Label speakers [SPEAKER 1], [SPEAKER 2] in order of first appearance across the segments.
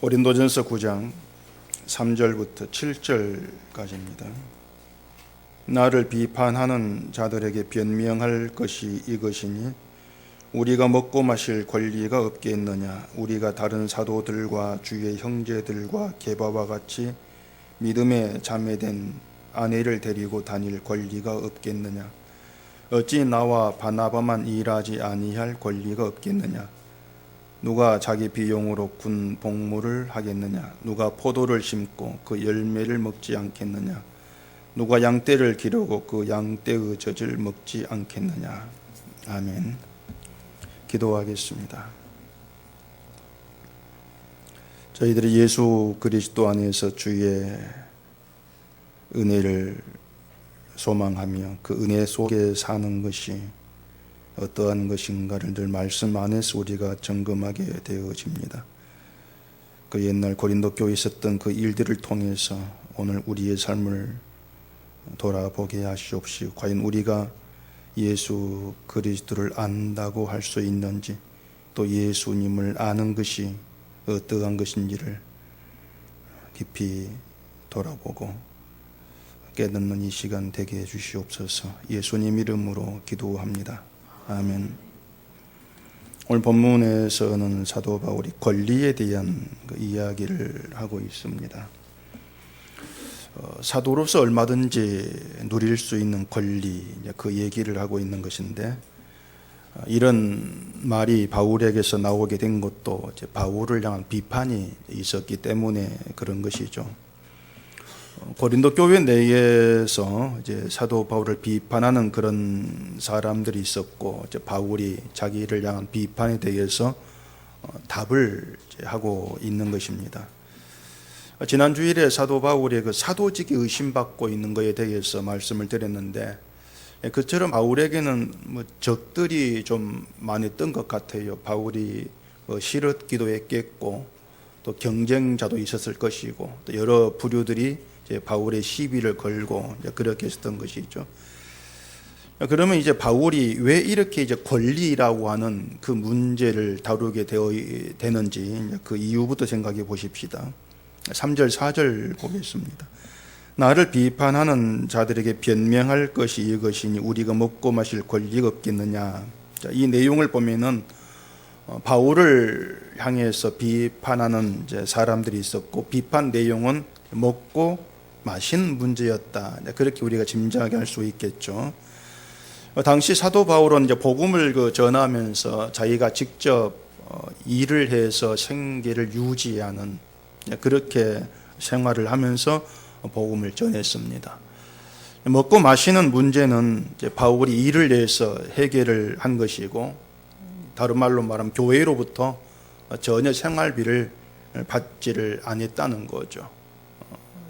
[SPEAKER 1] 고린도전서 9장 3절부터 7절까지입니다. 나를 비판하는 자들에게 변명할 것이 이것이니 우리가 먹고 마실 권리가 없겠느냐. 우리가 다른 사도들과 주의 형제들과 게바와 같이 믿음에 자매된 아내를 데리고 다닐 권리가 없겠느냐. 어찌 나와 바나바만 일하지 아니할 권리가 없겠느냐. 누가 자기 비용으로 군 복무를 하겠느냐. 누가 포도를 심고 그 열매를 먹지 않겠느냐. 누가 양떼를 기르고 그 양떼의 젖을 먹지 않겠느냐. 아멘. 기도하겠습니다. 저희들이 예수 그리스도 안에서 주의 은혜를 소망하며 그 은혜 속에 사는 것이 어떠한 것인가를 늘 말씀 안에서 우리가 점검하게 되어집니다. 그 옛날 고린도 교회에 있었던 그 일들을 통해서 오늘 우리의 삶을 돌아보게 하시옵시고, 과연 우리가 예수 그리스도를 안다고 할 수 있는지, 또 예수님을 아는 것이 어떠한 것인지를 깊이 돌아보고 깨닫는 이 시간 되게 해주시옵소서. 예수님 이름으로 기도합니다. 아멘. 오늘 본문에서는 사도 바울이 권리에 대한 그 이야기를 하고 있습니다. 사도로서 얼마든지 누릴 수 있는 권리, 그 얘기를 하고 있는 것인데, 이런 말이 바울에게서 나오게 된 것도 이제 바울을 향한 비판이 있었기 때문에 그런 것이죠. 고린도 교회 내에서 이제 사도 바울을 비판하는 그런 사람들이 있었고, 이제 바울이 자기를 향한 비판에 대해서 답을 하고 있는 것입니다. 지난 주일에 사도 바울의 그 사도직이 의심받고 있는 것에 대해서 말씀을 드렸는데, 그처럼 바울에게는 뭐 적들이 좀 많았던 것 같아요. 바울이 싫었기도 했겠고, 또 경쟁자도 있었을 것이고, 또 여러 부류들이 이제 바울의 시비를 걸고 그렇게 했었던 것이죠. 그러면 이제 바울이 왜 이렇게 이제 권리라고 하는 그 문제를 다루게 되는지 그 이유부터 생각해 보십시다. 3절 4절 보겠습니다. 나를 비판하는 자들에게 변명할 것이 이것이니 우리가 먹고 마실 권리가 없겠느냐. 자, 이 내용을 보면은 바울을 향해서 비판하는 이제 사람들이 있었고, 비판 내용은 먹고 마신 문제였다. 그렇게 우리가 짐작하게 할 수 있겠죠. 당시 사도 바울은 이제 복음을 전하면서 자기가 직접 일을 해서 생계를 유지하는 그렇게 생활을 하면서 복음을 전했습니다. 먹고 마시는 문제는 이제 바울이 일을 해서 해결을 한 것이고, 다른 말로 말하면 교회로부터 전혀 생활비를 받지를 않았다는 거죠.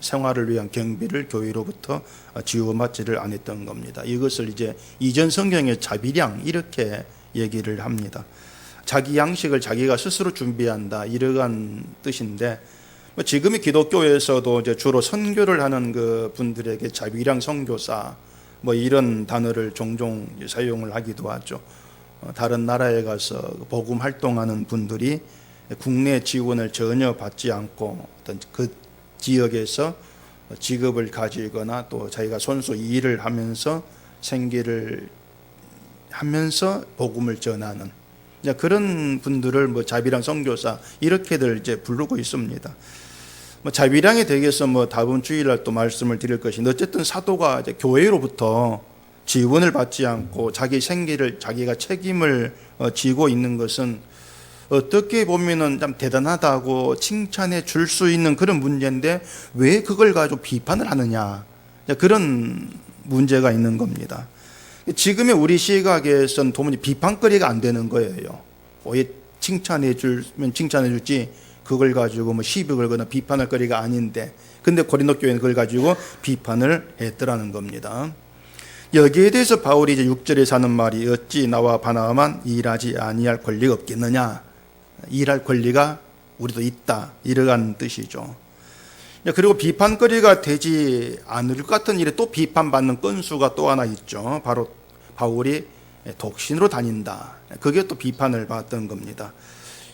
[SPEAKER 1] 생활을 위한 경비를 교회로부터 지원받지를 않았던 겁니다. 이것을 이제 이전 성경의 자비량 이렇게 얘기를 합니다. 자기 양식을 자기가 스스로 준비한다, 이러한 뜻인데, 지금의 기독교에서도 이제 주로 선교를 하는 그 분들에게 자비량 선교사 뭐 이런 단어를 종종 사용을 하기도 하죠. 다른 나라에 가서 복음 활동하는 분들이 국내 지원을 전혀 받지 않고 어떤 그 지역에서 직업을 가지거나 또 자기가 손수 일을 하면서 생계를 하면서 복음을 전하는 그런 분들을 뭐 자비량 선교사 이렇게들 이제 부르고 있습니다. 자비량에 대해서 다음 주일날 또 말씀을 드릴 것인데, 어쨌든 사도가 이제 교회로부터 지원을 받지 않고 자기 생계를 자기가 책임을 지고 있는 것은 어떻게 보면은 참 대단하다고 칭찬해 줄 수 있는 그런 문제인데, 왜 그걸 가지고 비판을 하느냐, 그런 문제가 있는 겁니다. 지금의 우리 시각에서는 도무지 비판거리가 안 되는 거예요. 왜 칭찬해 주면 칭찬해 줄지 그걸 가지고 뭐 시비 걸거나 비판할 거리가 아닌데, 근데 고린도 교회는 그걸 가지고 비판을 했더라는 겁니다. 여기에 대해서 바울이 이제 6절에 하는 말이, 어찌 나와 바나바만 일하지 아니할 권리가 없겠느냐. 일할 권리가 우리도 있다, 이러한 뜻이죠. 그리고 비판거리가 되지 않을 것 같은 일에 또 비판받는 건수가 또 하나 있죠. 바로 바울이 독신으로 다닌다. 그게 또 비판을 받던 겁니다.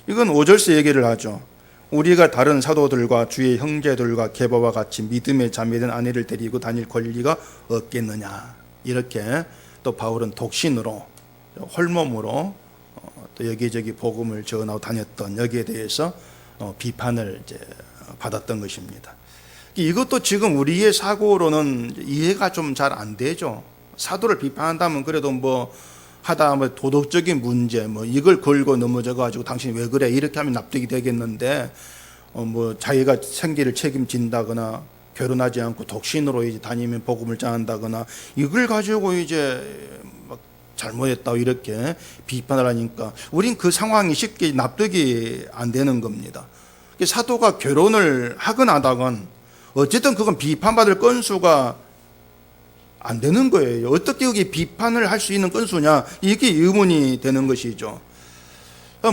[SPEAKER 1] 이건 5절서 얘기를 하죠. 우리가 다른 사도들과 주의 형제들과 게바와 같이 믿음의 자매된 아내를 데리고 다닐 권리가 없겠느냐. 이렇게 또 바울은 독신으로 홀몸으로 또 여기저기 복음을 전하고 다녔던 여기에 대해서 비판을 이제 받았던 것입니다. 이것도 지금 우리의 사고로는 이해가 좀 잘 안 되죠. 사도를 비판한다면 그래도 뭐 하다 뭐 도덕적인 문제 뭐 이걸 걸고 넘어져 가지고 당신이 왜 그래 이렇게 하면 납득이 되겠는데 뭐 자기가 생계를 책임진다거나 결혼하지 않고 독신으로 이제 다니면 복음을 전한다거나 이걸 가지고 이제 막 잘못했다고 이렇게 비판을 하니까 우린 그 상황이 쉽게 납득이 안 되는 겁니다. 사도가 결혼을 하건 안 하건 어쨌든 그건 비판받을 건수가 안 되는 거예요. 어떻게 그게 비판을 할 수 있는 건수냐 이게 의문이 되는 것이죠.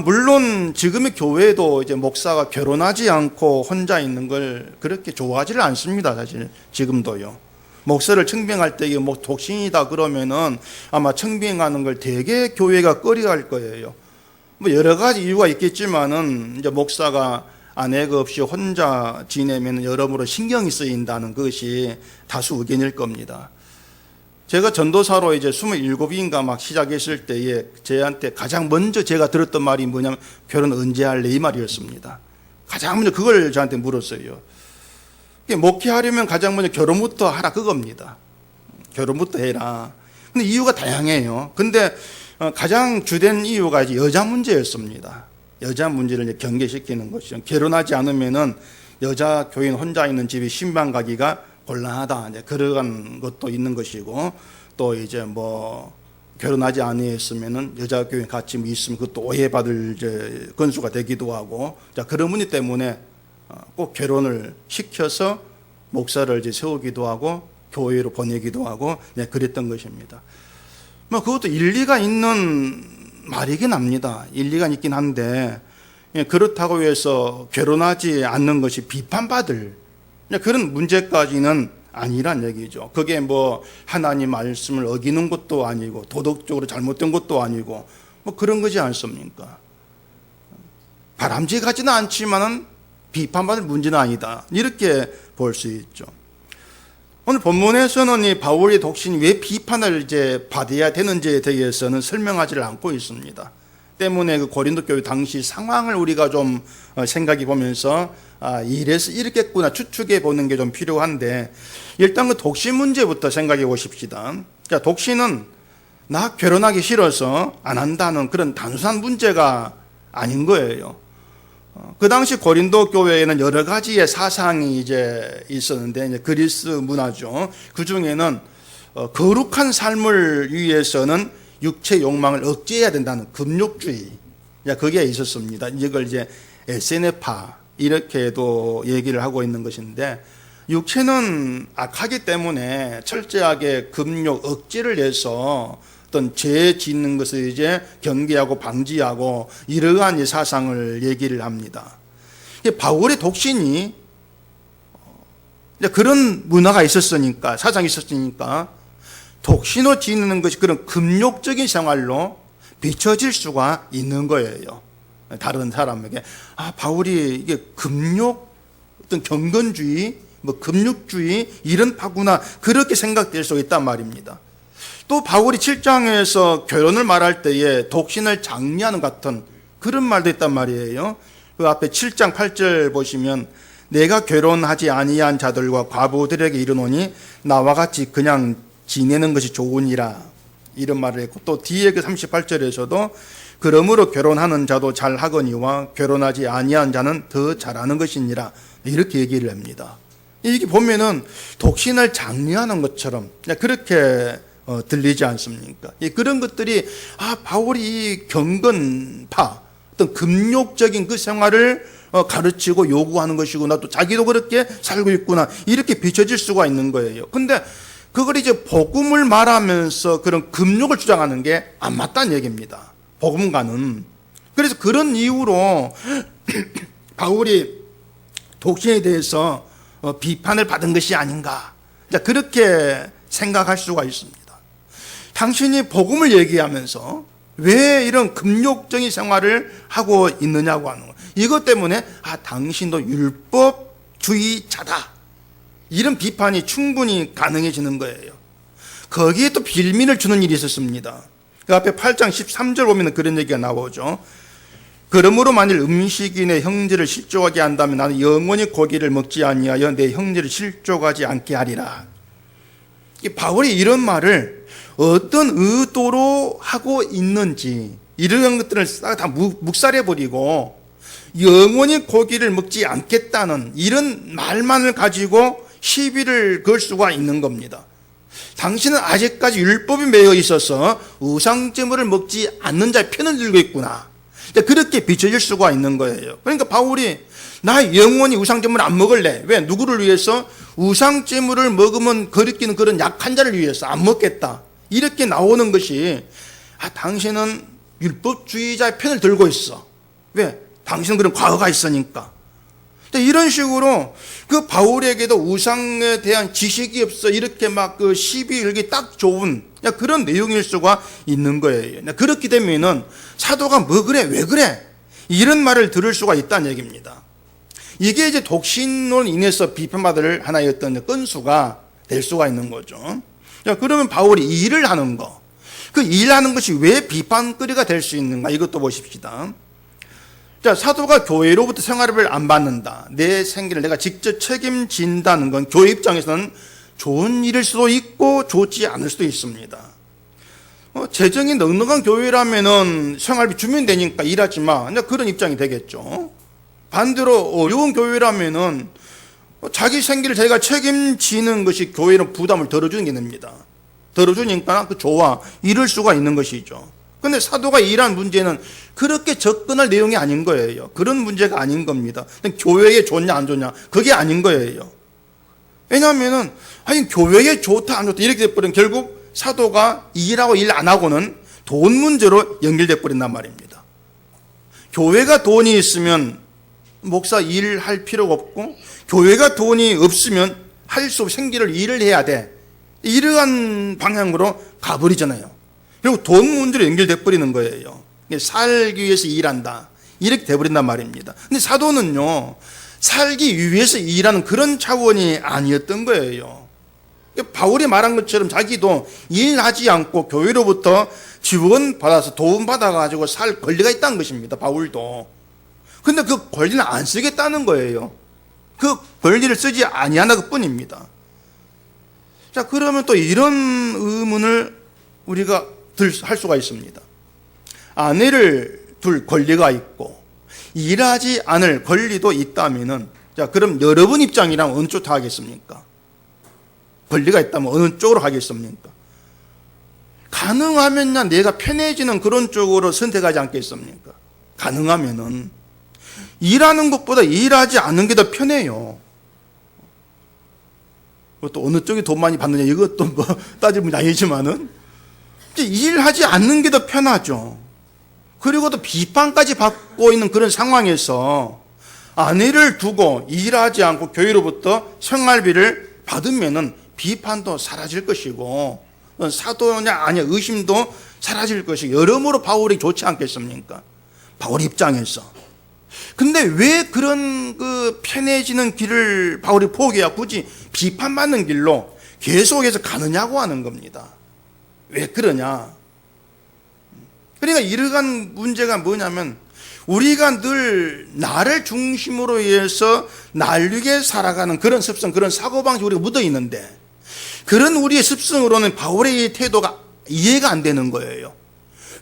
[SPEAKER 1] 물론 지금의 교회도 이제 목사가 결혼하지 않고 혼자 있는 걸 그렇게 좋아하지를 않습니다. 사실 지금도요. 목사를 청빙할 때 이게 뭐 독신이다 그러면은 아마 청빙하는 걸 되게 교회가 꺼려할 거예요. 뭐 여러 가지 이유가 있겠지만은 이제 목사가 아내가 없이 혼자 지내면 여러모로 신경이 쓰인다는 것이 다수 의견일 겁니다. 제가 전도사로 이제 27인가 막 시작했을 때에 저한테 가장 먼저 제가 들었던 말이 뭐냐면 결혼 언제 할래 이 말이었습니다. 가장 먼저 그걸 저한테 물었어요. 목회하려면 가장 먼저 결혼부터 하라 그겁니다. 결혼부터 해라. 근데 이유가 다양해요. 근데 가장 주된 이유가 이제 여자 문제였습니다. 여자 문제를 이제 경계시키는 것이죠. 결혼하지 않으면은 여자 교인 혼자 있는 집에 신방 가기가 곤란하다. 이제 그런 것도 있는 것이고 또 이제 뭐 결혼하지 아니했으면은 여자 교인 같이 있으면 그것도 오해받을 이제 건수가 되기도 하고 자 그런 문제 때문에 꼭 결혼을 시켜서 목사를 이제 세우기도 하고 교회로 보내기도 하고 네, 그랬던 것입니다. 뭐 그것도 일리가 있는 말이긴 합니다. 일리가 있긴 한데 그렇다고 해서 결혼하지 않는 것이 비판받을 그런 문제까지는 아니란 얘기죠. 그게 뭐 하나님 말씀을 어기는 것도 아니고 도덕적으로 잘못된 것도 아니고 뭐 그런 거지 않습니까? 바람직하지는 않지만은 비판받을 문제는 아니다. 이렇게 볼 수 있죠. 오늘 본문에서는 이 바울의 독신이 왜 비판을 이제 받아야 되는지에 대해서는 설명하지를 않고 있습니다. 때문에 그 고린도 교회 당시 상황을 우리가 좀 생각해 보면서 이래서 이렇겠구나 추측해 보는 게 좀 필요한데 일단 그 독신 문제부터 생각해 보십시다. 자, 독신은 나 결혼하기 싫어서 안 한다는 그런 단순한 문제가 아닌 거예요. 그 당시 고린도 교회에는 여러 가지의 사상이 이제 있었는데 이제 그리스 문화죠. 그 중에는 거룩한 삶을 위해서는 육체 욕망을 억제해야 된다는 금욕주의, 그게 있었습니다. 이걸 이제 에세네파 이렇게도 얘기를 하고 있는 것인데 육체는 악하기 때문에 철저하게 금욕 억제를 해서 어떤 죄 짓는 것을 이제 경계하고 방지하고 이러한 이 사상을 얘기를 합니다. 바울의 독신이 그런 문화가 있었으니까 사상이 있었으니까 독신으로 지내는 것이 그런 금욕적인 생활로 비춰질 수가 있는 거예요. 다른 사람에게 바울이 이게 금욕 어떤 경건주의 뭐 금욕주의 이런 파구나 그렇게 생각될 수 있단 말입니다. 또 바울이 7장에서 결혼을 말할 때에 독신을 장려하는 같은 그런 말도 있단 말이에요. 그 앞에 7장 8절 보시면 내가 결혼하지 아니한 자들과 과부들에게 이르노니 나와 같이 그냥 지내는 것이 좋으니라 이런 말을 했고 또 뒤에 그 38절에서도 그러므로 결혼하는 자도 잘하거니와 결혼하지 아니한 자는 더 잘하는 것이니라 이렇게 얘기를 합니다. 이게 보면은 독신을 장려하는 것처럼 그렇게 들리지 않습니까? 그런 것들이 바울이 경건파 어떤 금욕적인 그 생활을 가르치고 요구하는 것이구나 또 자기도 그렇게 살고 있구나 이렇게 비춰질 수가 있는 거예요. 근데 그걸 이제 복음을 말하면서 그런 금욕을 주장하는 게 안 맞다는 얘기입니다. 복음과는. 그래서 그런 이유로 바울이 독신에 대해서 비판을 받은 것이 아닌가 그렇게 생각할 수가 있습니다. 당신이 복음을 얘기하면서 왜 이런 금욕적인 생활을 하고 있느냐고 하는 거예요. 이것 때문에 당신도 율법주의자다, 이런 비판이 충분히 가능해지는 거예요. 거기에 또 빌미를 주는 일이 있었습니다. 그 앞에 8장 13절 보면 그런 얘기가 나오죠. 그러므로 만일 음식이 내 형제를 실족하게 한다면 나는 영원히 고기를 먹지 아니하여 내 형제를 실족하지 않게 하리라. 바울이 이런 말을 어떤 의도로 하고 있는지, 이런 것들을 다 묵살해버리고 영원히 고기를 먹지 않겠다는 이런 말만을 가지고 시비를 걸 수가 있는 겁니다. 당신은 아직까지 율법에 매여 있어서 우상제물을 먹지 않는 자의 편을 들고 있구나, 그렇게 비춰질 수가 있는 거예요. 그러니까 바울이 나 영원히 우상제물을 안 먹을래. 왜? 누구를 위해서? 우상제물을 먹으면 거리끼는 그런 약한 자를 위해서 안 먹겠다, 이렇게 나오는 것이 당신은 율법주의자의 편을 들고 있어. 왜? 당신은 그런 과거가 있으니까. 이런 식으로 그 바울에게도 우상에 대한 지식이 없어, 이렇게 막 그 시비 걸기 딱 좋은 그런 내용일 수가 있는 거예요. 그렇게 되면은 사도가 뭐 그래, 왜 그래, 이런 말을 들을 수가 있다는 얘기입니다. 이게 이제 독신론으로 인해서 비판받을 하나의 어떤 건수가 될 수가 있는 거죠. 그러면 바울이 일을 하는 거, 그 일하는 것이 왜 비판거리가 될 수 있는가, 이것도 보십시다. 사도가 교회로부터 생활비를 안 받는다, 내 생계를 내가 직접 책임진다는 건 교회 입장에서는 좋은 일일 수도 있고 좋지 않을 수도 있습니다. 재정이 넉넉한 교회라면은 생활비 주면 되니까 일하지 마, 그런 입장이 되겠죠. 반대로 어려운 교회라면은 자기 생계를 자기가 책임지는 것이 교회는 부담을 덜어주는 게 됩니다. 덜어주니까 그 좋아, 이럴 수가 있는 것이죠. 근데 사도가 일한 문제는 그렇게 접근할 내용이 아닌 거예요. 그런 문제가 아닌 겁니다. 교회에 좋냐 안 좋냐, 그게 아닌 거예요. 왜냐하면은 교회에 좋다 안 좋다 이렇게 돼버리면 결국 사도가 일하고 일 안 하고는 돈 문제로 연결돼 버린단 말입니다. 교회가 돈이 있으면 목사 일할 필요가 없고, 교회가 돈이 없으면 할 수 없이 생계를 일을 해야 돼, 이러한 방향으로 가버리잖아요. 그리고 돈 문제로 연결돼 버리는 거예요. 살기 위해서 일한다, 이렇게 돼버린단 말입니다. 근데 사도는요, 살기 위해서 일하는 그런 차원이 아니었던 거예요. 바울이 말한 것처럼 자기도 일하지 않고 교회로부터 지원받아서 도움받아가지고 살 권리가 있다는 것입니다, 바울도. 근데 그 권리는 안 쓰겠다는 거예요. 그 권리를 쓰지 아니하는 것 뿐입니다. 그러면 또 이런 의문을 우리가 할 수가 있습니다. 아내를 둘 권리가 있고 일하지 않을 권리도 있다면은, 그럼 여러분 입장이라면 어느 쪽으로 하겠습니까? 권리가 있다면 어느 쪽으로 하겠습니까? 가능하면 내가 편해지는 그런 쪽으로 선택하지 않겠습니까? 가능하면은 일하는 것보다 일하지 않는 게 더 편해요. 또 어느 쪽이 돈 많이 받느냐, 이것도 뭐 따지면 아니지만은 일하지 않는 게 더 편하죠. 그리고 또 비판까지 받고 있는 그런 상황에서 아내를 두고 일하지 않고 교회로부터 생활비를 받으면은 비판도 사라질 것이고, 사도냐 아니야 의심도 사라질 것이고, 여러모로 바울이 좋지 않겠습니까? 바울 입장에서. 근데 왜 그런 그 편해지는 길을 바울이 포기하고 굳이 비판받는 길로 계속해서 가느냐고 하는 겁니다. 왜 그러냐? 그러니까 이러한 문제가 뭐냐면, 우리가 늘 나를 중심으로 해서 날리게 살아가는 그런 습성, 그런 사고방식이 우리가 묻어 있는데, 그런 우리의 습성으로는 바울의 태도가 이해가 안 되는 거예요.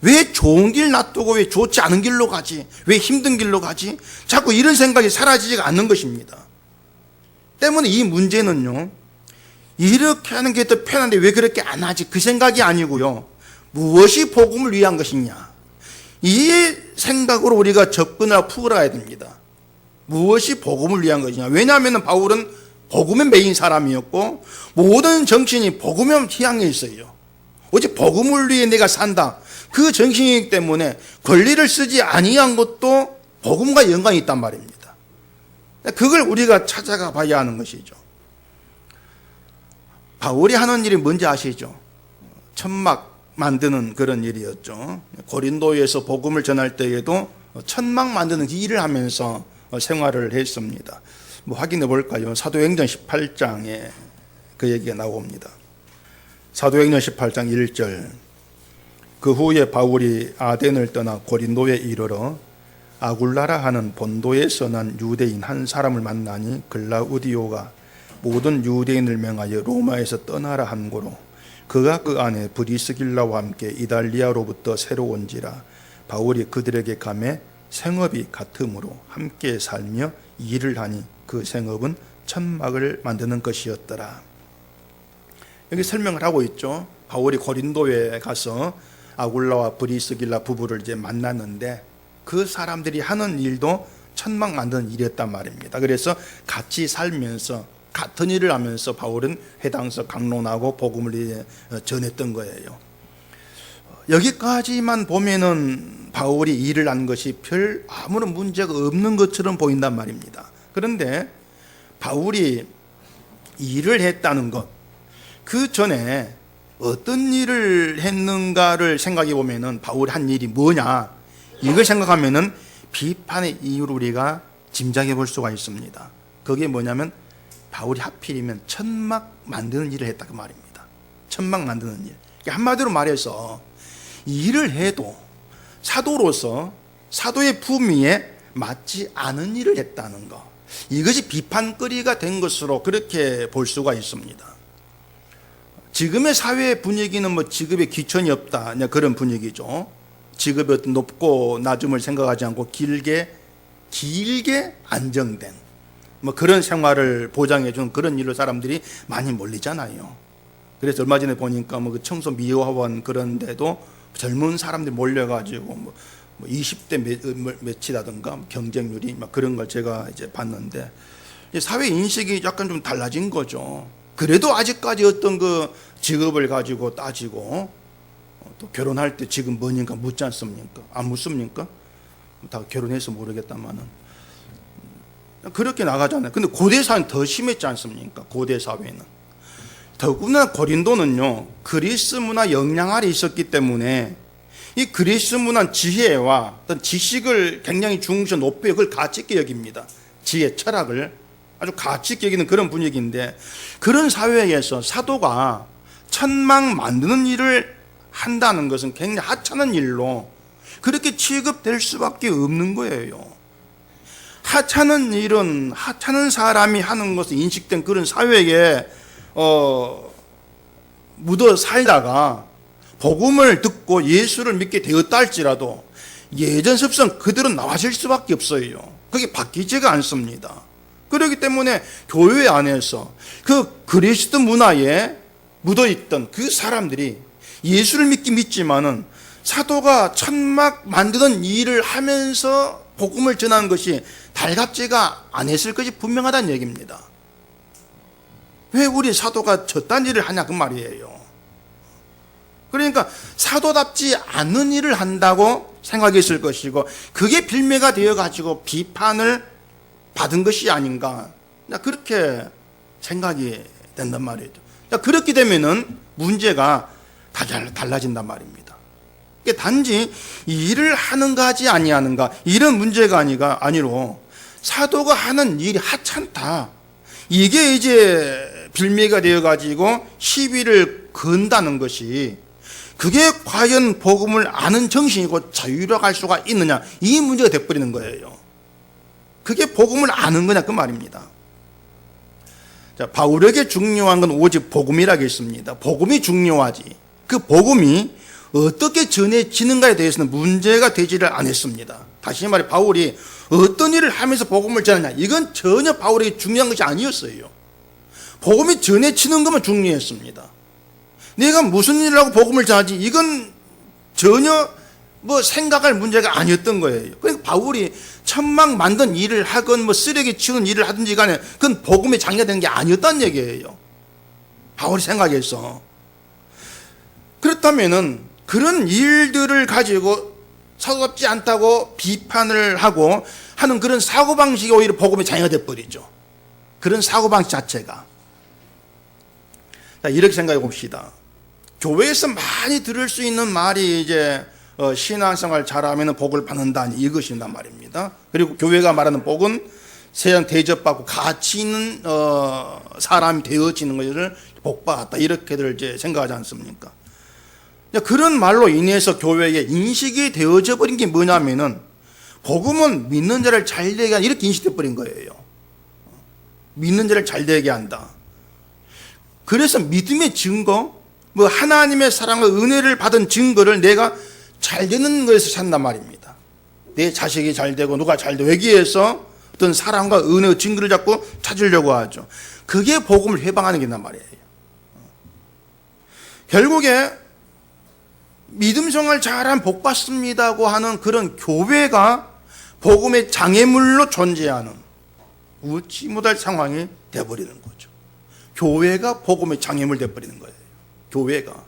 [SPEAKER 1] 왜 좋은 길 놔두고 왜 좋지 않은 길로 가지? 왜 힘든 길로 가지? 자꾸 이런 생각이 사라지지가 않는 것입니다. 때문에 이 문제는요, 이렇게 하는 게 더 편한데 왜 그렇게 안 하지? 그 생각이 아니고요, 무엇이 복음을 위한 것이냐, 이 생각으로 우리가 접근하고 풀어야 됩니다. 무엇이 복음을 위한 것이냐. 왜냐하면 바울은 복음에 매인 사람이었고 모든 정신이 복음에 향해 있어요. 오직 복음을 위해 내가 산다, 그 정신이기 때문에 권리를 쓰지 아니한 것도 복음과 연관이 있단 말입니다. 그걸 우리가 찾아가 봐야 하는 것이죠. 바울이 하는 일이 뭔지 아시죠? 천막 만드는 그런 일이었죠. 고린도에서 복음을 전할 때에도 천막 만드는 일을 하면서 생활을 했습니다. 확인해 볼까요? 사도행전 18장에 그 얘기가 나옵니다. 사도행전 18장 1절. 그 후에 바울이 아덴을 떠나 고린도에 이르러 아굴라라 하는 본도에서 난 유대인 한 사람을 만나니 글라우디오가 모든 유대인을 명하여 로마에서 떠나라 한 고로 그가 그 안에 브리스길라와 함께 이달리아로부터 새로 온지라 바울이 그들에게 가매 생업이 같으므로 함께 살며 일을 하니 그 생업은 천막을 만드는 것이었더라. 여기 설명을 하고 있죠. 바울이 고린도에 가서 아굴라와 브리스길라 부부를 이제 만났는데 그 사람들이 하는 일도 천막 만드는 일이었단 말입니다. 그래서 같이 살면서 같은 일을 하면서 바울은 회당에서 강론하고 복음을 전했던 거예요. 여기까지만 보면은 바울이 일을 한 것이 별 아무런 문제가 없는 것처럼 보인단 말입니다. 그런데 바울이 일을 했다는 것, 그 전에 어떤 일을 했는가를 생각해 보면은 바울이 한 일이 뭐냐, 이걸 생각하면은 비판의 이유를 우리가 짐작해 볼 수가 있습니다. 그게 뭐냐면 바울이 하필이면 천막 만드는 일을 했다 그 말입니다. 천막 만드는 일. 한마디로 말해서 일을 해도 사도로서 사도의 품위에 맞지 않은 일을 했다는 것, 이것이 비판거리가 된 것으로 그렇게 볼 수가 있습니다. 지금의 사회 분위기는 직업에 귀천이 없다 그런 분위기죠. 직업의 어떤 높고 낮음을 생각하지 않고 길게 안정된 그런 생활을 보장해 주는 그런 일로 사람들이 많이 몰리잖아요. 그래서 얼마 전에 보니까 그 청소 미화원 그런 데도 젊은 사람들이 몰려가지고 20대 몇이라든가 경쟁률이 그런 걸 제가 이제 봤는데 사회 인식이 약간 좀 달라진 거죠. 그래도 아직까지 어떤 그 직업을 가지고 따지고 또 결혼할 때 지금 뭐니까 묻지 않습니까? 안 묻습니까? 다 결혼해서 모르겠다마는 그렇게 나가잖아요. 근데 고대 사회는 더 심했지 않습니까? 고대 사회는 더구나 고린도는요 그리스 문화 영향 아래 있었기 때문에 이 그리스 문화 지혜와 어떤 지식을 굉장히 중시 높여 그걸 가치 있게 여깁니다. 지혜, 철학을 아주 가치 있게 여기는 그런 분위기인데 그런 사회에서 사도가 천막 만드는 일을 한다는 것은 굉장히 하찮은 일로 그렇게 취급될 수밖에 없는 거예요. 하찮은 일은 하찮은 사람이 하는 것을 인식된 그런 사회에 묻어 살다가 복음을 듣고 예수를 믿게 되었다 할지라도 예전 습성 그대로 나와질 수밖에 없어요. 그게 바뀌지가 않습니다. 그렇기 때문에 교회 안에서 그 그리스도 문화에 묻어있던 그 사람들이 예수를 믿지만은 사도가 천막 만드는 일을 하면서 복음을 전하는 것이 달갑지가 않았을 것이 분명하다는 얘기입니다. 왜 우리 사도가 저딴 일을 하냐 그 말이에요. 그러니까 사도답지 않은 일을 한다고 생각했을 것이고 그게 빌미가 되어가지고 비판을 받은 것이 아닌가 그렇게 생각이 된단 말이죠. 그렇게 되면은 문제가 다 달라진단 말입니다. 단지 일을 하는가 하지 아니하는가 이런 문제가 아니로 사도가 하는 일이 하찮다, 이게 이제 빌미가 되어가지고 시비를 건다는 것이 그게 과연 복음을 아는 정신이고 자유로 갈 수가 있느냐, 이 문제가 돼버리는 거예요. 그게 복음을 아는 거냐 그 말입니다. 자, 바울에게 중요한 건 오직 복음이라겠습니다. 복음이 중요하지 그 복음이 어떻게 전해지는가에 대해서는 문제가 되지를 않았습니다. 다시 말해 바울이 어떤 일을 하면서 복음을 전하냐, 이건 전혀 바울에게 중요한 것이 아니었어요. 복음이 전해지는 것만 중요했습니다. 내가 무슨 일을 하고 복음을 전하지, 이건 전혀 생각할 문제가 아니었던 거예요. 그러니까 바울이 천막 만든 일을 하건 쓰레기 치우는 일을 하든지 간에 그건 복음에 장려되는 게 아니었다는 얘기예요. 바울이 생각해서. 그렇다면은 그런 일들을 가지고 사도답지 않다고 비판을 하고 하는 그런 사고방식이 오히려 복음에 장애가 돼버리죠. 그런 사고방식 자체가. 자, 이렇게 생각해 봅시다. 교회에서 많이 들을 수 있는 말이 이제 신앙생활 잘하면 복을 받는다, 이것이란 말입니다. 그리고 교회가 말하는 복은 세상 대접받고 가치 있는 사람이 되어지는 것을 복받았다, 이렇게들 이제 생각하지 않습니까? 그런 말로 인해서 교회에 인식이 되어져 버린 게 뭐냐면은 복음은 믿는 자를 잘 되게 한다, 이렇게 인식돼 버린 거예요. 믿는 자를 잘 되게 한다. 그래서 믿음의 증거, 뭐 하나님의 사랑과 은혜를 받은 증거를 내가 잘 되는 것에서 찾는단 말입니다. 내 자식이 잘 되고 누가 잘 되고 여기에서 어떤 사랑과 은혜의 증거를 자꾸 찾으려고 하죠. 그게 복음을 회방하는 게란 말이에요. 결국에 믿음 생활 잘한 복 받습니다고 하는 그런 교회가 복음의 장애물로 존재하는 웃지 못할 상황이 되어버리는 거죠. 교회가 복음의 장애물 되어버리는 거예요. 교회가.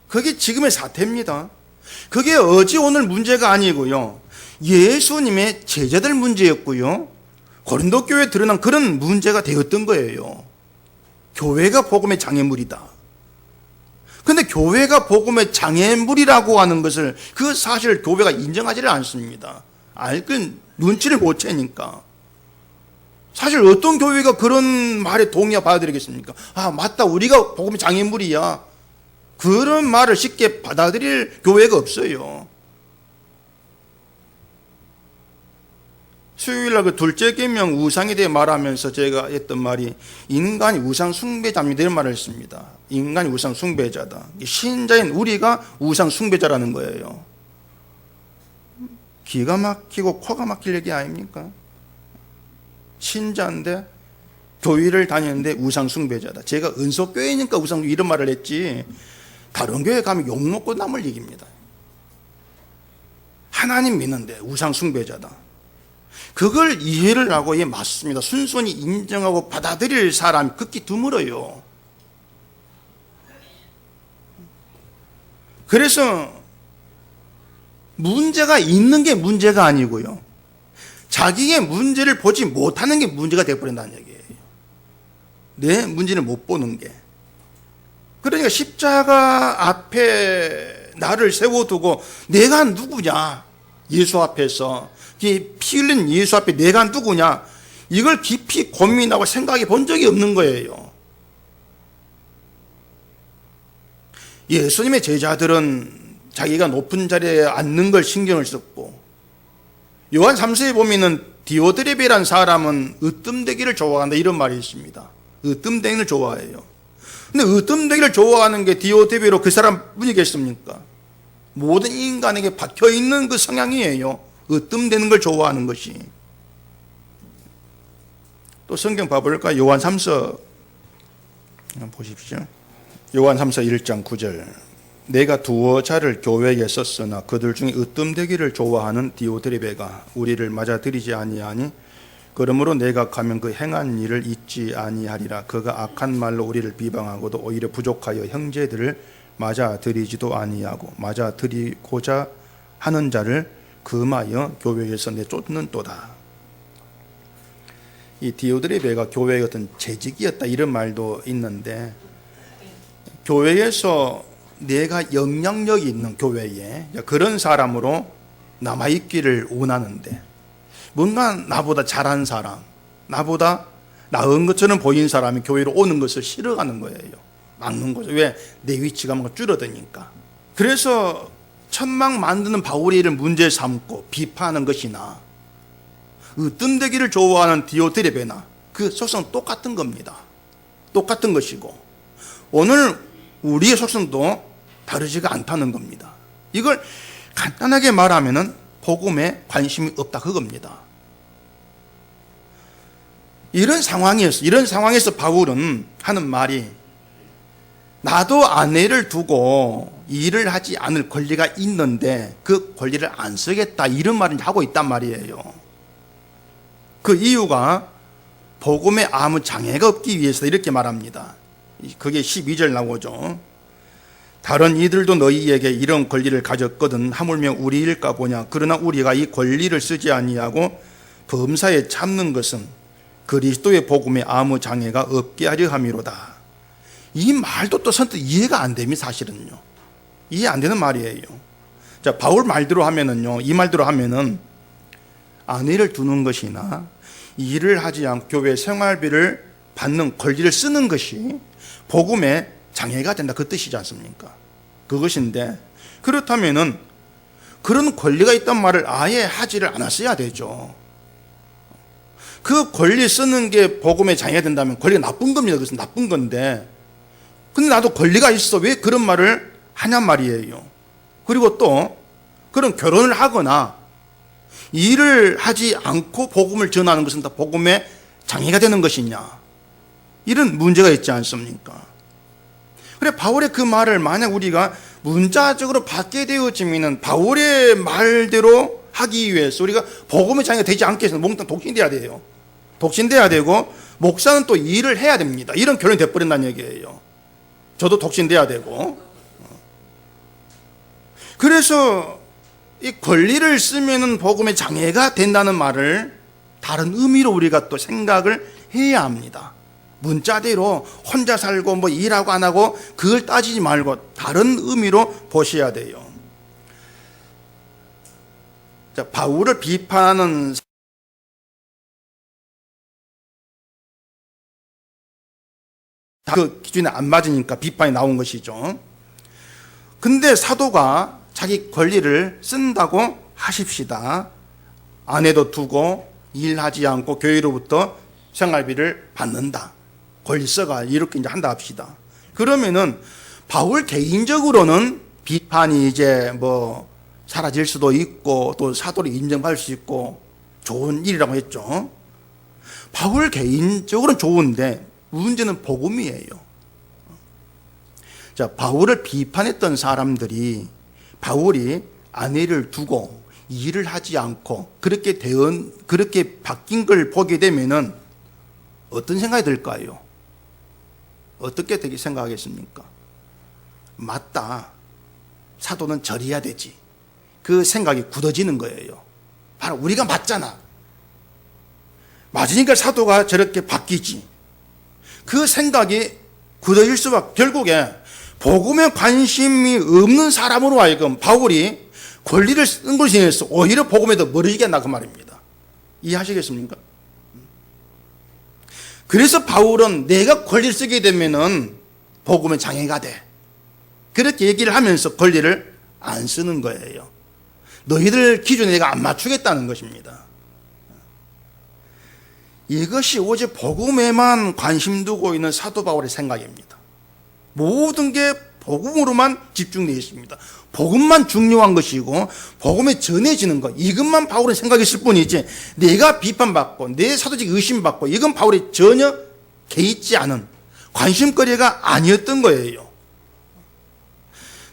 [SPEAKER 1] 그게 지금의 사태입니다. 그게 어제 오늘 문제가 아니고요, 예수님의 제자들 문제였고요, 고린도 교회에 드러난 그런 문제가 되었던 거예요. 교회가 복음의 장애물이다. 근데 교회가 복음의 장애물이라고 하는 것을, 그 사실을 교회가 인정하지를 않습니다. 눈치를 못 채니까. 사실 어떤 교회가 그런 말에 동의하 받아들이겠습니까? 아, 맞다, 우리가 복음의 장애물이야. 그런 말을 쉽게 받아들일 교회가 없어요. 수요일날 그 둘째 계명 우상에 대해 말하면서 제가 했던 말이, 인간이 우상 숭배자입니다, 이런 말을 했습니다. 인간이 우상 숭배자다. 신자인 우리가 우상 숭배자라는 거예요. 기가 막히고 코가 막힐 얘기 아닙니까? 신자인데 교회를 다니는데 우상 숭배자다. 제가 은속교회니까 우상, 이런 말을 했지, 다른 교회 가면 욕먹고 남을 얘기입니다. 하나님 믿는데 우상 숭배자다. 그걸 이해를 하고, 예, 맞습니다, 순순히 인정하고 받아들일 사람이 극히 드물어요. 그래서 문제가 있는 게 문제가 아니고요, 자기의 문제를 보지 못하는 게 문제가 되어버린다는 얘기예요. 내 문제를 못 보는 게. 그러니까 십자가 앞에 나를 세워두고 내가 누구냐, 예수 앞에서 피 흘린 예수 앞에 내가 누구냐, 이걸 깊이 고민하고 생각해 본 적이 없는 거예요. 예수님의 제자들은 자기가 높은 자리에 앉는 걸 신경을 썼고, 요한 3세에 보면은 디오드레베라는 사람은 으뜸되기를 좋아한다, 이런 말이 있습니다. 으뜸되기를 좋아해요. 근데 으뜸되기를 좋아하는 게 디오드레베로 그 사람 뿐이겠습니까? 모든 인간에게 박혀있는 그 성향이에요. 으뜸되는 걸 좋아하는 것이. 또 성경 봐볼까? 요한 3서 보십시오. 요한 3서 1장 9절. 내가 두어 자를 교회에 썼으나 그들 중에 으뜸되기를 좋아하는 디오드레베가 우리를 맞아들이지 아니하니, 그러므로 내가 가면 그 행한 일을 잊지 아니하리라. 그가 악한 말로 우리를 비방하고도 오히려 부족하여 형제들을 맞아들이지도 아니하고 맞아들이고자 하는 자를 금하여 교회에서 내쫓는도다. 이 디오드레베가 교회의 어떤 재직이었다, 이런 말도 있는데, 교회에서 내가 영향력이 있는 교회에 그런 사람으로 남아있기를 원하는데, 뭔가 나보다 잘한 사람, 나보다 나은 것처럼 보이는 사람이 교회로 오는 것을 싫어하는 거예요. 막는 거죠. 왜? 내 위치가 뭔가 줄어드니까. 그래서 천막 만드는 바울이를 문제 삼고 비판하는 것이나, 으뜸되기를 좋아하는 디오드레베나 그 속성 똑같은 겁니다. 똑같은 것이고, 오늘 우리의 속성도 다르지가 않다는 겁니다. 이걸 간단하게 말하면은 복음에 관심이 없다, 그겁니다. 이런 상황에서 바울은 하는 말이, 나도 아내를 두고 일을 하지 않을 권리가 있는데 그 권리를 안 쓰겠다, 이런 말을 하고 있단 말이에요. 그 이유가 복음에 아무 장애가 없기 위해서 이렇게 말합니다. 그게 12절 나오죠. 다른 이들도 너희에게 이런 권리를 가졌거든 하물며 우리일까 보냐. 그러나 우리가 이 권리를 쓰지 아니하고 범사에 참는 것은 그리스도의 복음에 아무 장애가 없게 하려 함이로다. 이 말도 또 선뜻 이해가 안 됩니다. 사실은요. 이해 안 되는 말이에요. 자, 바울 말대로 하면은요, 이 말대로 하면은 아내를 두는 것이나 일을 하지 않고 교회 생활비를 받는 권리를 쓰는 것이 복음의 장애가 된다, 그 뜻이지 않습니까? 그것인데, 그렇다면은 그런 권리가 있단 말을 아예 하지를 않았어야 되죠. 그 권리 쓰는 게 복음의 장애가 된다면 권리가 나쁜 겁니다. 그것은 나쁜 건데, 근데 나도 권리가 있어, 왜 그런 말을 하냔 말이에요. 그리고 또 그런 결혼을 하거나 일을 하지 않고 복음을 전하는 것은 다 복음의 장애가 되는 것이냐, 이런 문제가 있지 않습니까? 그래, 바울의 그 말을 만약 우리가 문자적으로 받게 되어지면 바울의 말대로 하기 위해서 우리가 복음의 장애가 되지 않게 해서 몽땅 독신돼야 돼요. 독신돼야 되고, 목사는 또 일을 해야 됩니다. 이런 결론이 돼버린다는 얘기예요. 저도 독신돼야 되고. 그래서 이 권리를 쓰면은 복음의 장애가 된다는 말을 다른 의미로 우리가 또 생각을 해야 합니다. 문자대로 혼자 살고 뭐 일하고 안 하고 그걸 따지지 말고 다른 의미로 보셔야 돼요. 자, 바울을 비판하는 그 기준에 안 맞으니까 비판이 나온 것이죠. 근데 사도가 자기 권리를 쓴다고 하십시다. 아내도 두고 일하지 않고 교회로부터 생활비를 받는다. 권리 써가 이렇게 이제 한다 합시다. 그러면은 바울 개인적으로는 비판이 이제 뭐 사라질 수도 있고 또 사도를 인정받을 수 있고 좋은 일이라고 했죠. 바울 개인적으로는 좋은데 문제는 복음이에요. 자, 바울을 비판했던 사람들이 바울이 아내를 두고 일을 하지 않고 그렇게 바뀐 걸 보게 되면은 어떤 생각이 들까요? 어떻게 되게 생각하겠습니까? 맞다. 사도는 절해야 되지. 그 생각이 굳어지는 거예요. 바로 우리가 맞잖아. 맞으니까 사도가 저렇게 바뀌지. 그 생각이 굳어질 수밖에, 결국에 복음에 관심이 없는 사람으로 하여금 바울이 권리를 쓴 것에 인해서 오히려 복음에 더 멀어지게 한다, 그 말입니다. 이해하시겠습니까? 그래서 바울은 내가 권리를 쓰게 되면은 복음에 장애가 돼. 그렇게 얘기를 하면서 권리를 안 쓰는 거예요. 너희들 기준에 내가 안 맞추겠다는 것입니다. 이것이 오직 복음에만 관심 두고 있는 사도 바울의 생각입니다. 모든 게 복음으로만 집중되어 있습니다. 복음만 중요한 것이고 복음에 전해지는 것, 이것만 바울은 생각했을 뿐이지 내가 비판받고 내 사도직 의심받고 이건 바울이 전혀 개의치 않은 관심거리가 아니었던 거예요.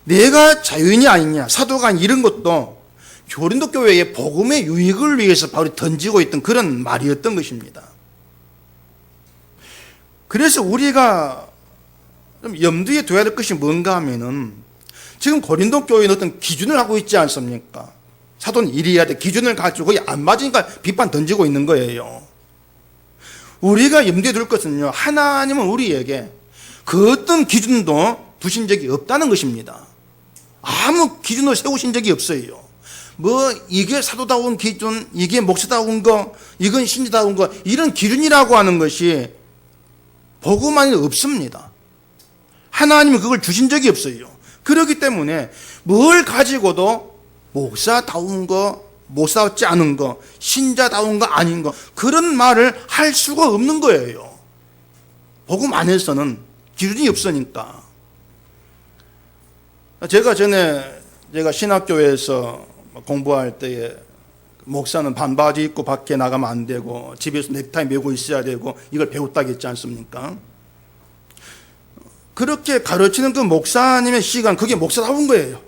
[SPEAKER 1] 내가 자유인이 아니냐, 사도가 이런 것도 고린도 교회의 복음의 유익을 위해서 바울이 던지고 있던 그런 말이었던 것입니다. 그래서 우리가 좀 염두에 둬야 될 것이 뭔가 하면은 지금 고린도 교회는 어떤 기준을 하고 있지 않습니까? 사도는 이래야 돼. 기준을 가지고 거기 안 맞으니까 비판 던지고 있는 거예요. 우리가 염두에 둘 것은요, 하나님은 우리에게 그 어떤 기준도 두신 적이 없다는 것입니다. 아무 기준을 세우신 적이 없어요. 뭐 이게 사도다운 기준, 이게 목사다운 거, 이건 신자다운 거, 이런 기준이라고 하는 것이 복음 안에 없습니다. 하나님은 그걸 주신 적이 없어요. 그렇기 때문에 뭘 가지고도 목사다운 거, 목사답지 않은 거, 신자다운 거 아닌 거, 그런 말을 할 수가 없는 거예요. 복음 안에서는 기준이 없으니까. 제가 신학교에서 공부할 때에 목사는 반바지 입고 밖에 나가면 안 되고 집에서 넥타이 메고 있어야 되고 이걸 배웠다고 했지 않습니까? 그렇게 가르치는 그 목사님의 시간, 그게 목사다운 거예요.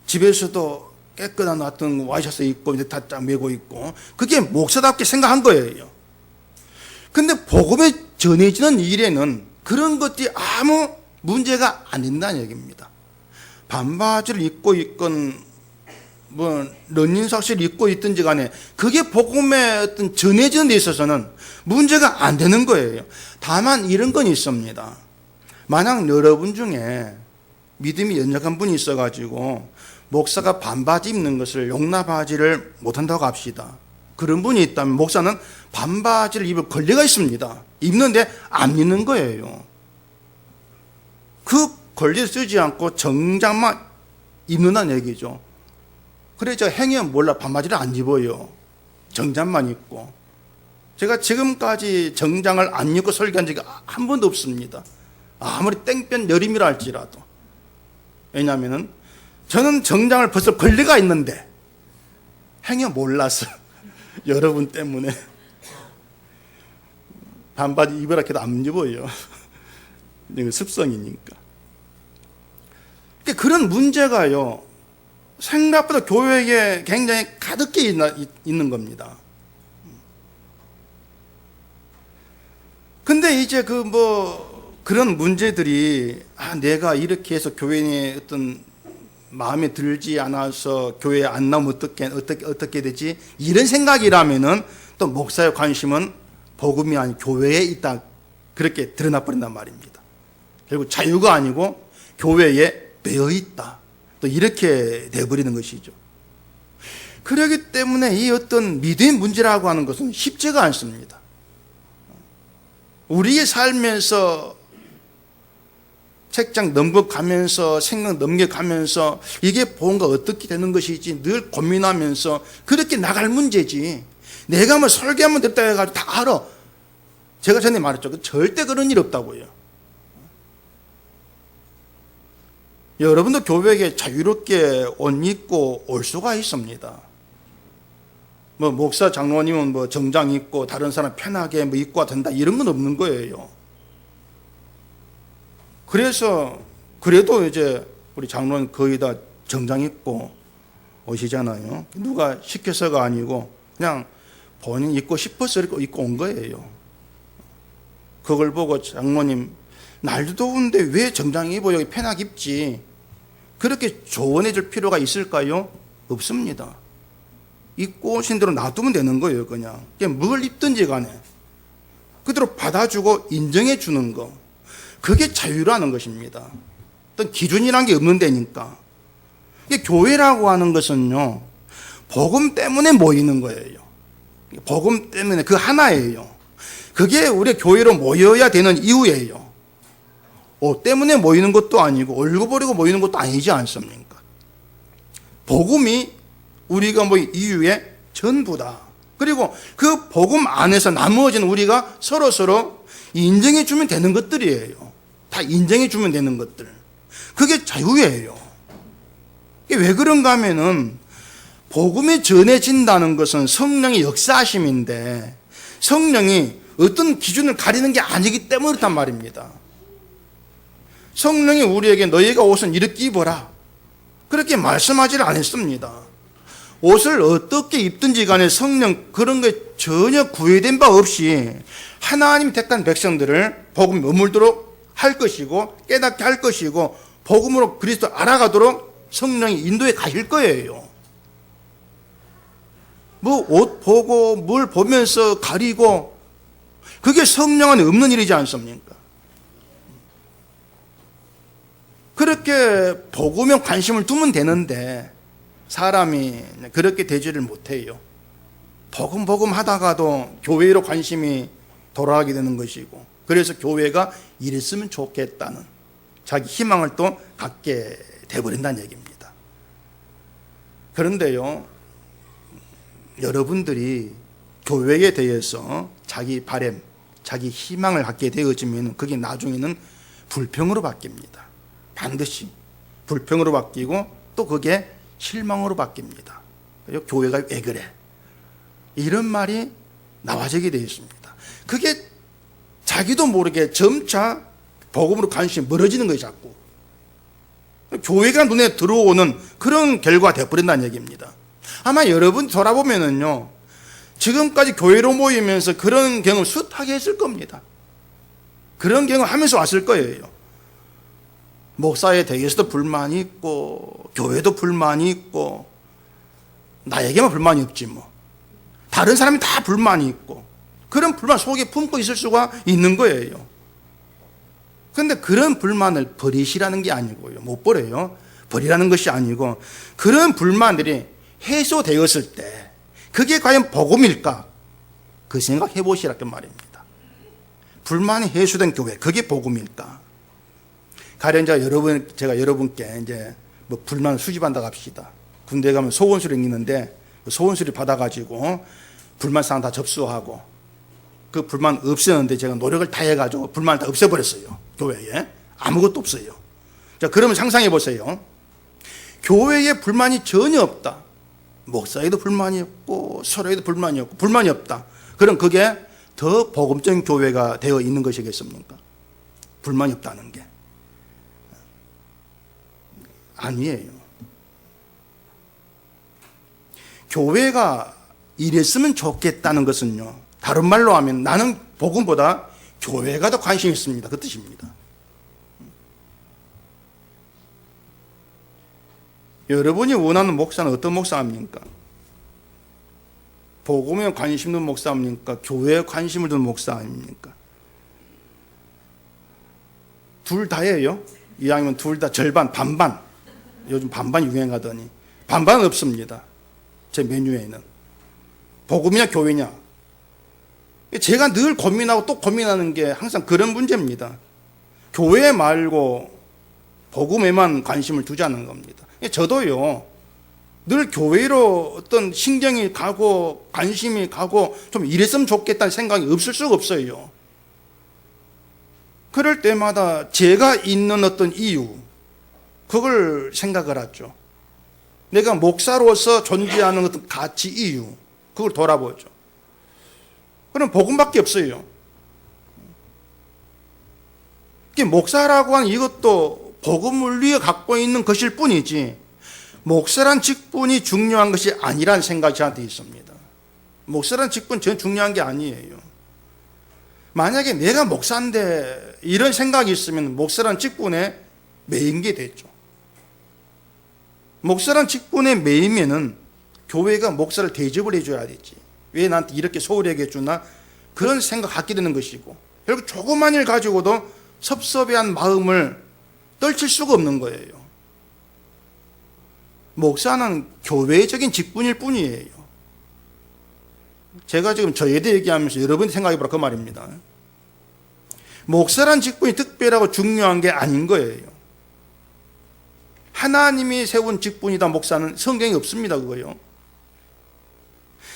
[SPEAKER 1] 집에서도 깨끗한 어떤 와이셔츠 입고 넥타이 딱 메고 있고 그게 목사답게 생각한 거예요. 근데 복음에 전해지는 일에는 그런 것들이 아무 문제가 안 된다는 얘기입니다. 반바지를 입고 있건 뭐 런닝삭시를 입고 있든지 간에 그게 복음의 어떤 전해지는 데 있어서는 문제가 안 되는 거예요. 다만 이런 건 있습니다. 만약 여러분 중에 믿음이 연약한 분이 있어가지고 목사가 반바지 입는 것을 용납하지를 못한다고 합시다. 그런 분이 있다면 목사는 반바지를 입을 권리가 있습니다. 입는데 안 입는 거예요. 그 권리를 쓰지 않고 정장만 입는다는 얘기죠. 그래서 행위는 몰라 반바지를 안 입어요. 정장만 입고. 제가 지금까지 정장을 안 입고 설교한 적이 한 번도 없습니다. 아무리 땡볕 여름이라 할지라도. 왜냐하면 저는 정장을 벗을 권리가 있는데 행여 몰라서 여러분 때문에 반바지 입으라 해도 안 입어요. 이거 습성이니까. 그런 문제가요, 생각보다 교회에 굉장히 가득히 있는 겁니다. 근데 이제 그런 문제들이, 내가 이렇게 해서 교회에 어떤 마음에 들지 않아서 교회에 안 나오면 어떻게 되지? 이런 생각이라면은 또 목사의 관심은 복음이 아닌 교회에 있다. 그렇게 드러나 버린단 말입니다. 결국 자유가 아니고 교회에 매여 있다. 또 이렇게 돼버리는 것이죠. 그렇기 때문에 이 어떤 믿음의 문제라고 하는 것은 쉽지가 않습니다. 우리의 삶에서 책장 넘겨가면서 생각 넘겨가면서 이게 복음과 어떻게 되는 것이지 늘 고민하면서 그렇게 나갈 문제지, 내가 뭐 설교하면 됐다 해가지고 다 알아. 제가 전에 말했죠. 절대 그런 일 없다고요. 여러분도 교회에 자유롭게 옷 입고 올 수가 있습니다. 뭐 목사 장로님은 뭐 정장 입고 다른 사람 편하게 뭐 입고 된다 이런 건 없는 거예요. 그래서 그래도 이제 우리 장로는 거의 다 정장 입고 오시잖아요. 누가 시켜서가 아니고 그냥 본인 입고 싶어서 이렇게 입고 온 거예요. 그걸 보고 장로님, 날도 더운데 왜 정장 입어? 여기 편하게 입지. 그렇게 조언해 줄 필요가 있을까요? 없습니다. 입고 오신 대로 놔두면 되는 거예요. 그냥 뭘 입든지 간에 그대로 받아주고 인정해 주는 거, 그게 자유라는 것입니다. 어떤 기준이란 게 없는 데니까. 이게 교회라고 하는 것은요, 복음 때문에 모이는 거예요. 복음 때문에 그 하나예요. 그게 우리 교회로 모여야 되는 이유예요. 옷 때문에 모이는 것도 아니고 얼굴 보려고 모이는 것도 아니지 않습니까? 복음이 우리가 모인 이유의 전부다. 그리고 그 복음 안에서 나머지는 우리가 서로 인정해 주면 되는 것들이에요. 다 인정해 주면 되는 것들. 그게 자유예요. 이게 왜 그런가 하면은 복음이 전해진다는 것은 성령의 역사하심인데 성령이 어떤 기준을 가리는 게 아니기 때문에 그렇단 말입니다. 성령이 우리에게 너희가 옷은 이렇게 입어라 그렇게 말씀하지를 않았습니다. 옷을 어떻게 입든지 간에 성령 그런 게 전혀 구애된 바 없이 하나님 택한 백성들을 복음에 머물도록 할 것이고 깨닫게 할 것이고 복음으로 그리스도 알아가도록 성령이 인도해 가실 거예요. 뭐 옷 보고 물 보면서 가리고 그게 성령 안에 없는 일이지 않습니까? 그렇게 복음에 관심을 두면 되는데 사람이 그렇게 되지를 못해요. 복음 하다가도 교회로 관심이 돌아가게 되는 것이고, 그래서 교회가 이랬으면 좋겠다는 자기 희망을 또 갖게 돼버린다는 얘기입니다. 그런데요, 여러분들이 교회에 대해서 자기 바램, 자기 희망을 갖게 되어지면 그게 나중에는 불평으로 바뀝니다. 반드시 불평으로 바뀌고 또 그게 실망으로 바뀝니다. 교회가 왜 그래? 이런 말이 나와지게 되어 있습니다. 그게 자기도 모르게 점차 복음으로 관심이 멀어지는 거예요. 자꾸 교회가 눈에 들어오는 그런 결과가 되어버린다는 얘기입니다. 아마 여러분 돌아보면은요, 지금까지 교회로 모이면서 그런 경험 숱하게 했을 겁니다. 그런 경험 하면서 왔을 거예요. 목사에 대해서도 불만이 있고 교회도 불만이 있고 나에게만 불만이 없지 뭐. 다른 사람이 다 불만이 있고 그런 불만 속에 품고 있을 수가 있는 거예요. 그런데 그런 불만을 버리시라는 게 아니고요. 못 버려요. 버리라는 것이 아니고 그런 불만들이 해소되었을 때 그게 과연 복음일까? 그 생각 해보시라는 말입니다. 불만이 해소된 교회, 그게 복음일까? 가령 제가 여러분께 이제 뭐 불만을 수집한다고 합시다. 군대 가면 소원수를 있는데 소원수를 받아가지고 불만사항 다 접수하고 그 불만 없애는데 제가 노력을 다 해가지고 불만을 다 없애버렸어요. 교회에. 아무것도 없어요. 자, 그러면 상상해 보세요. 교회에 불만이 전혀 없다. 목사에도 불만이 없고 서로에도 불만이 없고 불만이 없다. 그럼 그게 더 복음적인 교회가 되어 있는 것이겠습니까? 불만이 없다는 게. 아니에요. 교회가 이랬으면 좋겠다는 것은요, 다른 말로 하면 나는 복음보다 교회가 더 관심이 있습니다. 그 뜻입니다. 여러분이 원하는 목사는 어떤 목사입니까? 복음에 관심 있는 목사입니까? 교회에 관심을 두는 목사 아닙니까? 둘 다예요. 이왕이면 둘 다 절반, 반반. 요즘 반반 유행하더니 반반은 없습니다. 제 메뉴에는. 복음이냐 교회냐. 제가 늘 고민하고 또 고민하는 게 항상 그런 문제입니다. 교회 말고 복음에만 관심을 두자는 겁니다. 저도요, 늘 교회로 어떤 신경이 가고 관심이 가고 좀 이랬으면 좋겠다는 생각이 없을 수가 없어요. 그럴 때마다 제가 있는 어떤 이유, 그걸 생각을 하죠. 내가 목사로서 존재하는 어떤 가치 이유, 그걸 돌아보죠. 그럼 복음밖에 없어요. 목사라고 하는 이것도 복음을 위해 갖고 있는 것일 뿐이지 목사란 직분이 중요한 것이 아니라는 생각이 저한테 있습니다. 목사란 직분 전혀 중요한 게 아니에요. 만약에 내가 목사인데 이런 생각이 있으면 목사란 직분에 매인 게 됐죠. 목사란 직분에 매이면은 교회가 목사를 대접을 해줘야 되지. 왜 나한테 이렇게 소홀하게 해주나? 그런 생각 갖게 되는 것이고, 결국 조그만 일 가지고도 섭섭해한 마음을 떨칠 수가 없는 거예요. 목사는 교회적인 직분일 뿐이에요. 제가 지금 저에 대해 얘기하면서 여러분이 생각해보라 그 말입니다. 목사란 직분이 특별하고 중요한 게 아닌 거예요. 하나님이 세운 직분이다. 목사는 성경에 없습니다. 그거요.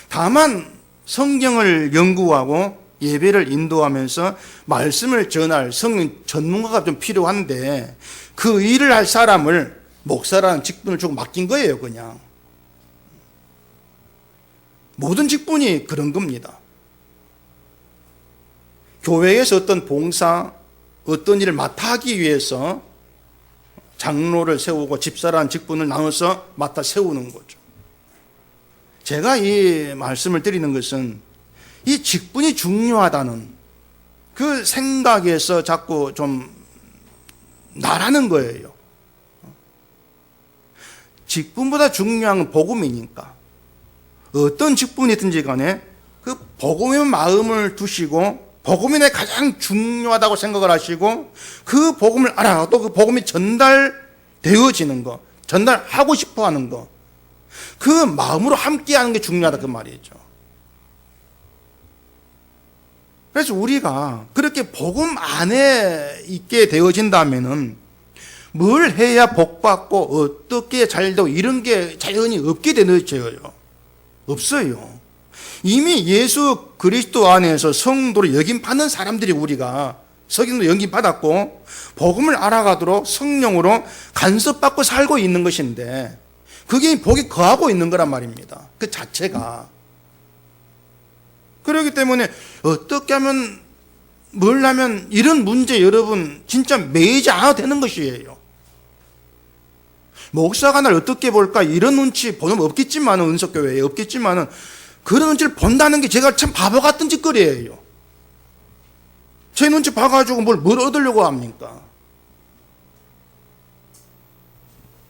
[SPEAKER 1] 다만 성경을 연구하고 예배를 인도하면서 말씀을 전할 성경 전문가가 좀 필요한데 그 일을 할 사람을 목사라는 직분을 주고 맡긴 거예요. 그냥 모든 직분이 그런 겁니다. 교회에서 어떤 봉사, 어떤 일을 맡아 하기 위해서 장로를 세우고 집사라는 직분을 나눠서 맡아 세우는 거죠. 제가 이 말씀을 드리는 것은 이 직분이 중요하다는 그 생각에서 자꾸 좀 나라는 거예요. 직분보다 중요한 건 복음이니까 어떤 직분이든지 간에 그 복음의 마음을 두시고 복음이 내 가장 중요하다고 생각을 하시고 그 복음을 알아 또 그 복음이 전달되어지는 거, 전달하고 싶어 하는 거, 그 마음으로 함께 하는 게 중요하다 그 말이죠. 그래서 우리가 그렇게 복음 안에 있게 되어진다면은 뭘 해야 복받고 어떻게 잘되고 이런 게 자연히 없게 되어져요. 없어요. 이미 예수 그리스도 안에서 성도로 여김받는 사람들이 우리가 성경도 여김받았고 복음을 알아가도록 성령으로 간섭받고 살고 있는 것인데 그게 복이 거하고 있는 거란 말입니다. 그 자체가. 그렇기 때문에 어떻게 하면 뭘 하면 이런 문제 여러분 진짜 매이지 않아도 되는 것이에요. 목사가 날 어떻게 볼까 이런 눈치 보면 없겠지만은 은석교회에 없겠지만은 그런 눈치를 본다는 게 제가 참 바보 같은 짓거리예요. 제 눈치 봐가지고 뭘 얻으려고 합니까?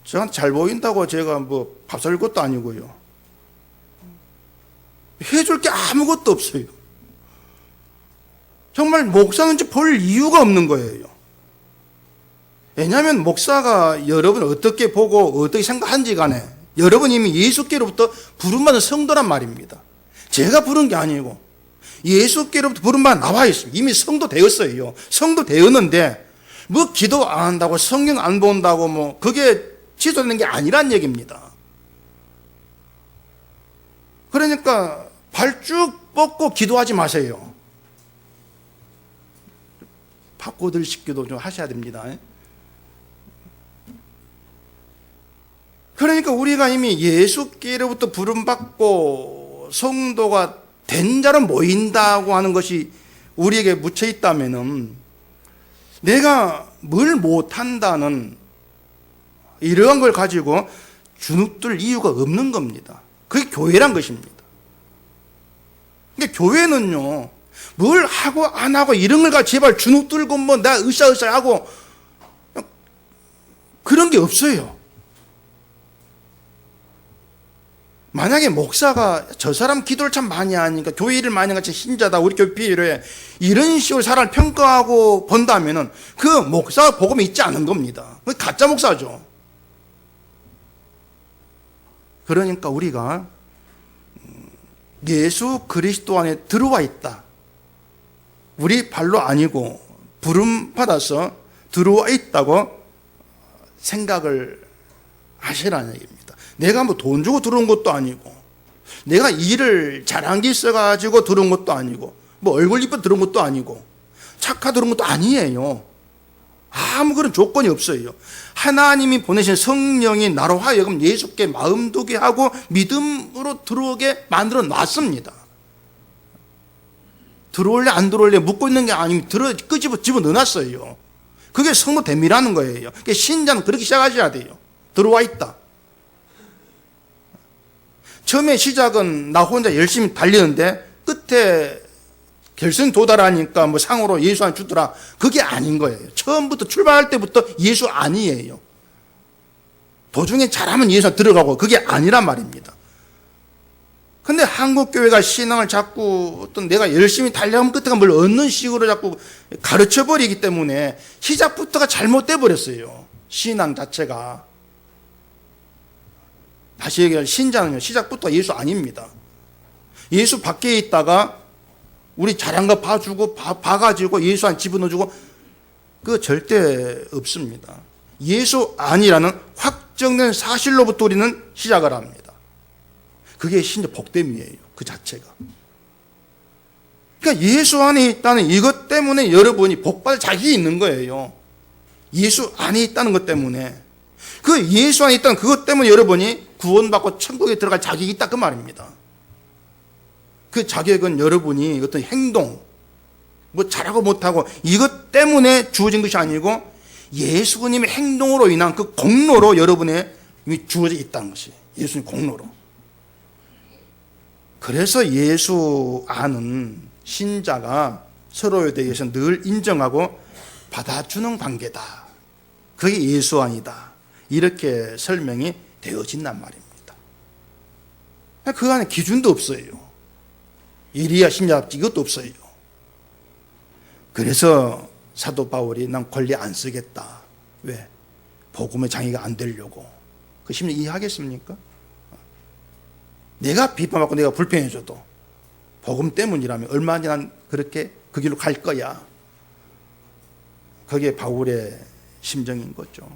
[SPEAKER 1] 저한테 잘 보인다고 제가 뭐 밥 살 것도 아니고요. 해줄 게 아무것도 없어요. 정말 목사인지 볼 이유가 없는 거예요. 왜냐하면 목사가 여러분 어떻게 보고 어떻게 생각하는지 간에 여러분 이미 예수께로부터 부름받은 성도란 말입니다. 제가 부른 게 아니고 예수께로부터 부름받아 나와 있어요. 이미 성도 되었어요. 성도 되었는데 뭐 기도 안 한다고 성경 안 본다고 뭐 그게 취소되는 게 아니란 얘기입니다. 그러니까 발 쭉 뻗고 기도하지 마세요. 바꿔들식 기도 좀 하셔야 됩니다. 그러니까 우리가 이미 예수께로부터 부름받고 성도가 된 자로 모인다고 하는 것이 우리에게 묻혀 있다면은 내가 뭘 못한다는 이러한 걸 가지고 주눅들 이유가 없는 겁니다. 그게 교회란 것입니다. 근데 교회는요, 뭘 하고 안 하고 이런 걸 가지고 제발 주눅들고 뭐 나 으쌰으쌰 하고 그런 게 없어요. 만약에 목사가 저 사람 기도를 참 많이 하니까 교회 일을 많이 하니까 신자다 우리 교회 필요해 이런 식으로 사람을 평가하고 본다면은 그 목사가 복음이 있지 않은 겁니다. 그 가짜 목사죠. 그러니까 우리가 예수 그리스도 안에 들어와 있다. 우리 발로 아니고 부름 받아서 들어와 있다고 생각을 하시라는 얘기입니다. 내가 뭐 돈 주고 들어온 것도 아니고 내가 일을 잘한 게 있어가지고 들어온 것도 아니고 뭐 얼굴 이뻐 들어온 것도 아니고 착하 들어온 것도 아니에요. 아무 그런 조건이 없어요. 하나님이 보내신 성령이 나로 하여금 예수께 마음 두게 하고 믿음으로 들어오게 만들어 놨습니다. 들어올래 안 들어올래 묻고 있는 게 아니면 집어 넣어놨어요. 그게 성도 됨이라는 거예요. 그러니까 신자는 그렇게 시작하셔야 돼요. 들어와 있다. 처음에 시작은 나 혼자 열심히 달리는데 끝에 결승 도달하니까 뭐 상으로 예수 안 주더라. 그게 아닌 거예요. 처음부터 출발할 때부터 예수 아니에요. 도중에 잘하면 예수 들어가고 그게 아니란 말입니다. 근데 한국 교회가 신앙을 자꾸 어떤 내가 열심히 달려가면 끝에가 뭘 얻는 식으로 자꾸 가르쳐 버리기 때문에 시작부터가 잘못돼 버렸어요. 신앙 자체가. 다시 얘기하면 신자는요, 시작부터 예수 아닙니다. 예수 밖에 있다가 우리 잘한 거 봐주고 봐가지고 예수 안 집어넣어주고 그거 절대 없습니다. 예수 아니라는 확정된 사실로부터 우리는 시작을 합니다. 그게 신자 복됨이에요. 그 자체가. 그러니까 예수 안에 있다는 이것 때문에 여러분이 복받을 자격이 있는 거예요. 예수 안에 있다는 것 때문에. 그 예수 안에 있다는 그것 때문에 여러분이 구원받고 천국에 들어갈 자격이 있다 그 말입니다. 그 자격은 여러분이 어떤 행동, 뭐 잘하고 못하고 이것 때문에 주어진 것이 아니고 예수님의 행동으로 인한 그 공로로 여러분의 이미 주어져 있다는 것이 예수님 공로로. 그래서 예수 아는 신자가 서로에 대해서 늘 인정하고 받아주는 관계다. 그게 예수 안이다. 이렇게 설명이 되어진단 말입니다. 그 안에 기준도 없어요. 이리야 신자답지 이것도 없어요. 그래서 사도 바울이 난 권리 안 쓰겠다. 왜? 복음의 장애가 안 되려고. 그 심리 이해하겠습니까? 내가 비판받고 내가 불평해줘도 복음 때문이라면 얼마나 난 그렇게 그 길로 갈 거야. 그게 바울의 심정인 거죠.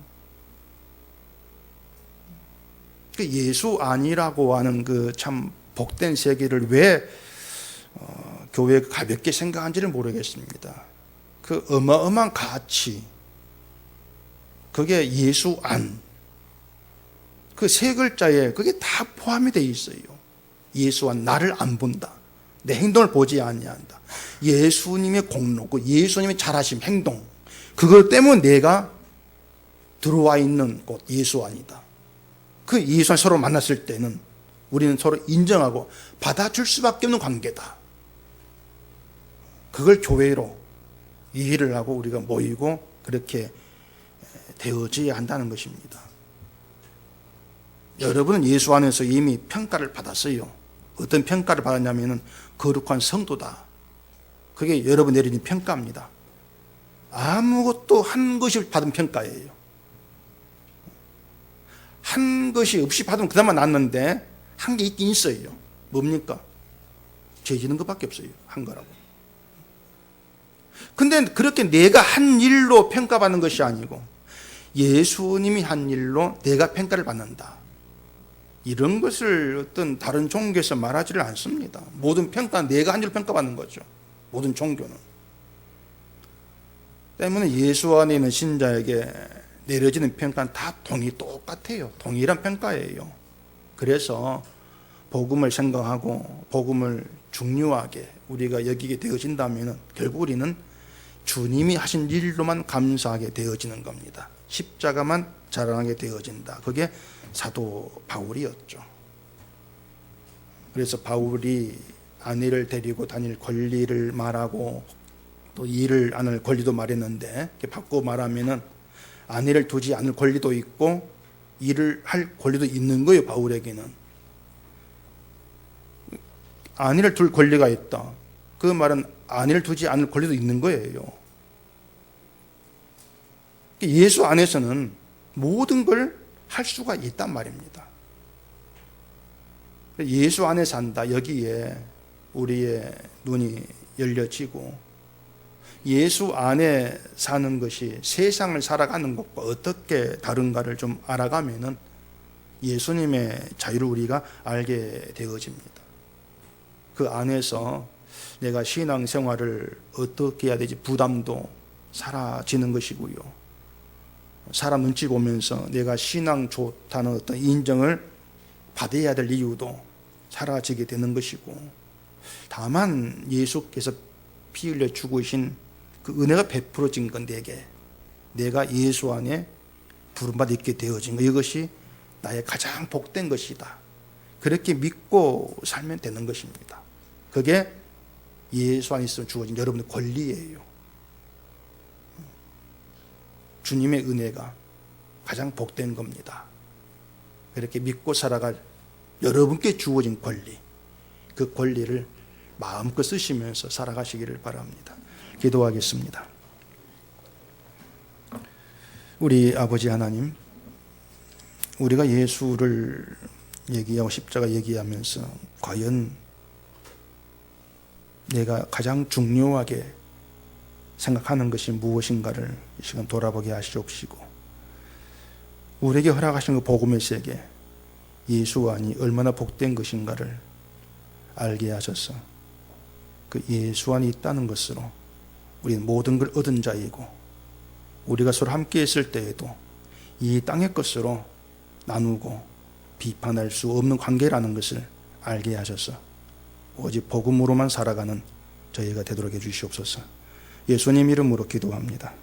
[SPEAKER 1] 그 예수 아니라고 하는 그 참 복된 세계를 왜 교회가 가볍게 생각한지를 모르겠습니다. 그 어마어마한 가치, 그게 예수 안, 그 세 글자에 그게 다 포함이 되어 있어요. 예수 안, 나를 안 본다. 내 행동을 보지 아니한다. 예수님의 공로, 그 예수님의 잘하심, 행동, 그것 때문에 내가 들어와 있는 곳 예수 안이다. 그 예수 안 서로 만났을 때는 우리는 서로 인정하고 받아줄 수밖에 없는 관계다. 그걸 교회로 이해를 하고 우리가 모이고 그렇게 되어져야 한다는 것입니다. 여러분은 예수 안에서 이미 평가를 받았어요. 어떤 평가를 받았냐면은 거룩한 성도다. 그게 여러분 내리는 평가입니다. 아무것도 한 것이 받은 평가예요. 한 것이 없이 받으면 그나마 낫는데 한 게 있긴 있어요. 뭡니까? 죄 지는 것밖에 없어요. 한 거라고. 근데 그렇게 내가 한 일로 평가받는 것이 아니고 예수님이 한 일로 내가 평가를 받는다. 이런 것을 어떤 다른 종교에서 말하지를 않습니다. 모든 평가는 내가 한 일로 평가받는 거죠. 모든 종교는. 때문에 예수 안에 있는 신자에게 내려지는 평가는 다 똑같아요. 동일한 평가예요. 그래서 복음을 생각하고 복음을 중요하게 우리가 여기게 되어진다면 결국 우리는 주님이 하신 일로만 감사하게 되어지는 겁니다. 십자가만 자랑하게 되어진다. 그게 사도 바울이었죠. 그래서 바울이 아내를 데리고 다닐 권리를 말하고 또 일을 안 할 권리도 말했는데 바꾸고 말하면은 아내를 두지 않을 권리도 있고 일을 할 권리도 있는 거예요. 바울에게는 아내를 둘 권리가 있다. 그 말은 아내를 두지 않을 권리도 있는 거예요. 예수 안에서는 모든 걸 할 수가 있단 말입니다. 예수 안에 산다. 여기에 우리의 눈이 열려지고 예수 안에 사는 것이 세상을 살아가는 것과 어떻게 다른가를 좀 알아가면은 예수님의 자유를 우리가 알게 되어집니다. 그 안에서 내가 신앙생활을 어떻게 해야 되지 부담도 사라지는 것이고요. 사람 눈치 보면서 내가 신앙 좋다는 어떤 인정을 받아야 될 이유도 사라지게 되는 것이고, 다만 예수께서 피 흘려 죽으신 그 은혜가 베풀어진 건 내가 예수 안에 부름받아 있게 되어진 것, 이것이 나의 가장 복된 것이다. 그렇게 믿고 살면 되는 것입니다. 그게 예수 안에 있어 주어진 여러분의 권리예요. 주님의 은혜가 가장 복된 겁니다. 그렇게 믿고 살아갈 여러분께 주어진 권리, 그 권리를 마음껏 쓰시면서 살아가시기를 바랍니다. 기도하겠습니다. 우리 아버지 하나님, 우리가 예수를 얘기하고 십자가 얘기하면서 과연 내가 가장 중요하게 생각하는 것이 무엇인가를 이 시간 돌아보게 하시옵시고, 우리에게 허락하신 그 복음의 세계, 예수 안이 얼마나 복된 것인가를 알게 하셔서 그 예수 안이 있다는 것으로 우리는 모든 걸 얻은 자이고, 우리가 서로 함께 있을 때에도 이 땅의 것으로 나누고 비판할 수 없는 관계라는 것을 알게 하셔서 오직 복음으로만 살아가는 저희가 되도록 해주시옵소서. 예수님 이름으로 기도합니다.